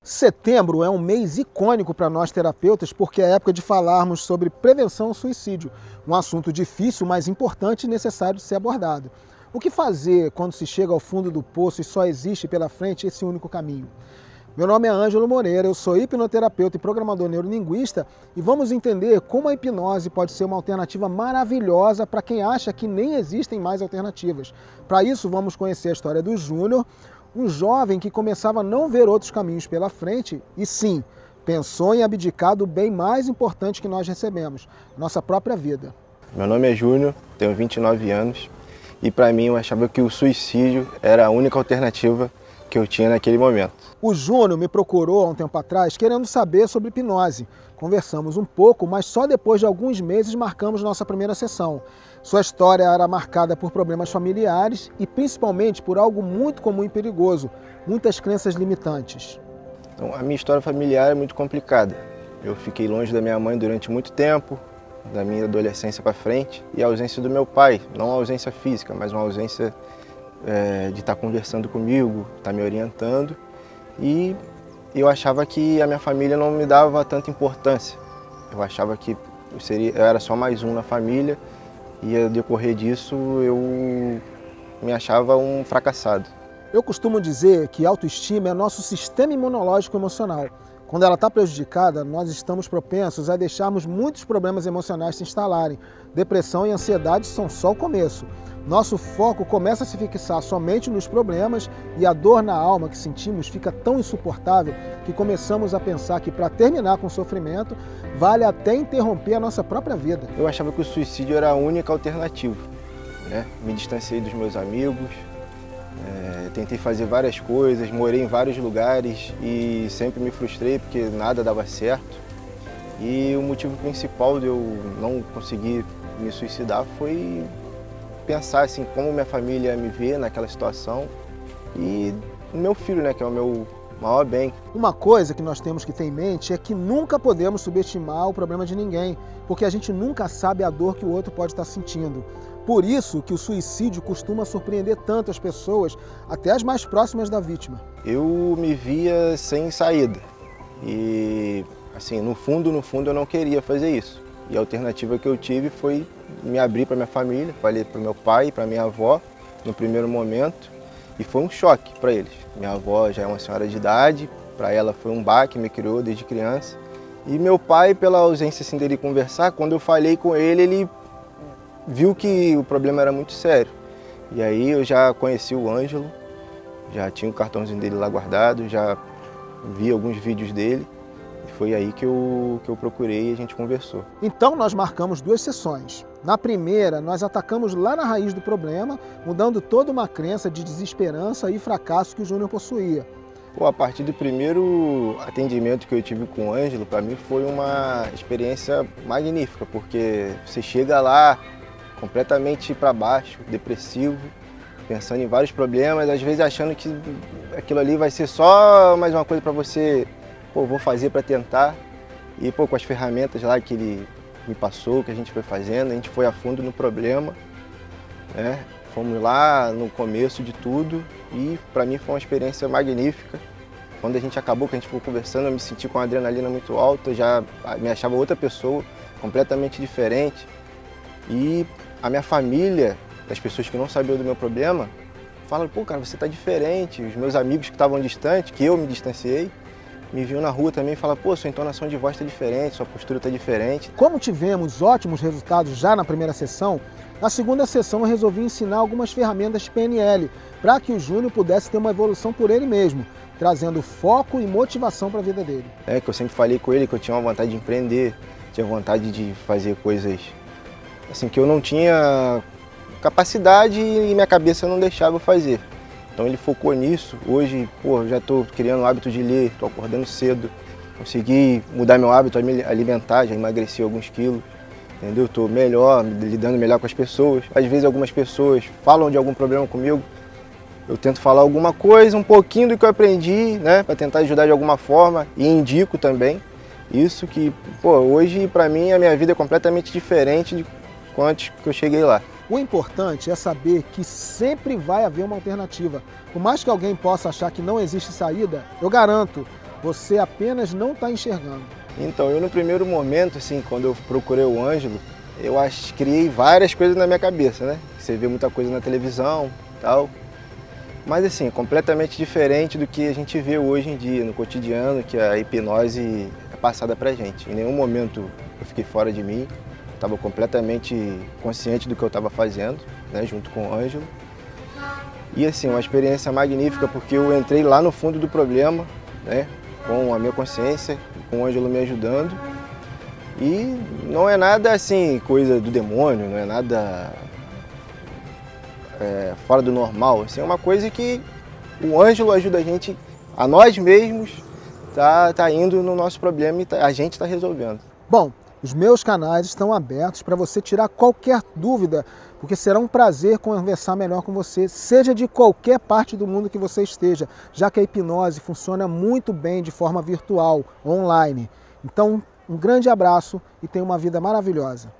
Setembro é um mês icônico para nós terapeutas porque é a época de falarmos sobre prevenção ao suicídio, um assunto difícil, mas importante e necessário de ser abordado. O que fazer quando se chega ao fundo do poço e só existe pela frente esse único caminho? Meu nome é Ângelo Moreira, eu sou hipnoterapeuta e programador neurolinguista e vamos entender como a hipnose pode ser uma alternativa maravilhosa para quem acha que nem existem mais alternativas. Para isso, vamos conhecer a história do Júnior, um jovem que começava a não ver outros caminhos pela frente e sim, pensou em abdicar do bem mais importante que nós recebemos, nossa própria vida. Meu nome é Júnior, tenho 29 anos e para mim eu achava que o suicídio era a única alternativa que eu tinha naquele momento. O Júnior me procurou há um tempo atrás querendo saber sobre hipnose. Conversamos um pouco, mas só depois de alguns meses marcamos nossa primeira sessão. Sua história era marcada por problemas familiares e principalmente por algo muito comum e perigoso, muitas crenças limitantes. Então, a minha história familiar é muito complicada. Eu fiquei longe da minha mãe durante muito tempo, da minha adolescência para frente, e a ausência do meu pai, não a ausência física, mas uma ausência de estar conversando comigo, estar me orientando. E eu achava que a minha família não me dava tanta importância. Eu achava que eu era só mais um na família e ao decorrer disso eu me achava um fracassado. Eu costumo dizer que autoestima é nosso sistema imunológico emocional. Quando ela está prejudicada, nós estamos propensos a deixarmos muitos problemas emocionais se instalarem. Depressão e ansiedade são só o começo. Nosso foco começa a se fixar somente nos problemas e a dor na alma que sentimos fica tão insuportável que começamos a pensar que para terminar com o sofrimento, vale até interromper a nossa própria vida. Eu achava que o suicídio era a única alternativa, né? Me distanciei dos meus amigos, tentei fazer várias coisas, morei em vários lugares e sempre me frustrei porque nada dava certo. E o motivo principal de eu não conseguir me suicidar foi pensar assim, como minha família me vê naquela situação e o meu filho, né, que é o meu maior bem. Uma coisa que nós temos que ter em mente é que nunca podemos subestimar o problema de ninguém, porque a gente nunca sabe a dor que o outro pode estar sentindo. Por isso que o suicídio costuma surpreender tanto as pessoas, até as mais próximas da vítima. Eu me via sem saída e, assim, no fundo eu não queria fazer isso. E a alternativa que eu tive foi me abrir para minha família, falei para meu pai e para minha avó no primeiro momento e foi um choque para eles. Minha avó já é uma senhora de idade, para ela foi um baque, me criou desde criança. E meu pai, pela ausência assim, dele conversar, quando eu falei com ele, ele viu que o problema era muito sério. E aí eu já conheci o Ângelo, já tinha o cartãozinho dele lá guardado, já vi alguns vídeos dele. E foi aí que eu procurei e a gente conversou. Então nós marcamos 2 sessões. Na primeira, nós atacamos lá na raiz do problema, mudando toda uma crença de desesperança e fracasso que o Júnior possuía. A partir do primeiro atendimento que eu tive com o Ângelo, para mim foi uma experiência magnífica, porque você chega lá completamente para baixo, depressivo, pensando em vários problemas, às vezes achando que aquilo ali vai ser só mais uma coisa para você, vou fazer para tentar. E com as ferramentas lá que ele me passou, que a gente foi fazendo, a gente foi a fundo no problema, né? Fomos lá no começo de tudo e para mim foi uma experiência magnífica. Quando a gente acabou, que a gente ficou conversando, eu me senti com a adrenalina muito alta, já me achava outra pessoa, completamente diferente. E a minha família, as pessoas que não sabiam do meu problema, falam, cara, você tá diferente. Os meus amigos que estavam distantes, que eu me distanciei, me viam na rua também e falaram, sua entonação de voz tá diferente, sua postura tá diferente. Como tivemos ótimos resultados já na primeira sessão, na segunda sessão eu resolvi ensinar algumas ferramentas PNL para que o Júnior pudesse ter uma evolução por ele mesmo, trazendo foco e motivação para a vida dele. Que eu sempre falei com ele que eu tinha uma vontade de empreender, tinha vontade de fazer coisas assim, que eu não tinha capacidade e minha cabeça não deixava eu fazer. Então ele focou nisso. Hoje, eu já estou criando o hábito de ler, estou acordando cedo, consegui mudar meu hábito alimentar, já emagreci alguns quilos, entendeu? Estou melhor, lidando melhor com as pessoas. Às vezes algumas pessoas falam de algum problema comigo, eu tento falar alguma coisa, um pouquinho do que eu aprendi, né, para tentar ajudar de alguma forma e indico também. Isso que, hoje para mim a minha vida é completamente diferente de antes que eu cheguei lá. O importante é saber que sempre vai haver uma alternativa. Por mais que alguém possa achar que não existe saída, eu garanto, você apenas não está enxergando. Então, eu no primeiro momento, assim, quando eu procurei o Ângelo, criei várias coisas na minha cabeça, né? Você vê muita coisa na televisão e tal. Mas assim, completamente diferente do que a gente vê hoje em dia, no cotidiano, que a hipnose é passada pra gente. Em nenhum momento eu fiquei fora de mim, estava completamente consciente do que eu estava fazendo, né, junto com o Ângelo. E assim, uma experiência magnífica, porque eu entrei lá no fundo do problema, né, com a minha consciência, com o Ângelo me ajudando. E não é nada assim, coisa do demônio, não é nada fora do normal. Assim, é uma coisa que o Ângelo ajuda a gente, a nós mesmos, tá indo no nosso problema e a gente está resolvendo. Bom, os meus canais estão abertos para você tirar qualquer dúvida, porque será um prazer conversar melhor com você, seja de qualquer parte do mundo que você esteja, já que a hipnose funciona muito bem de forma virtual, online. Então, um grande abraço e tenha uma vida maravilhosa.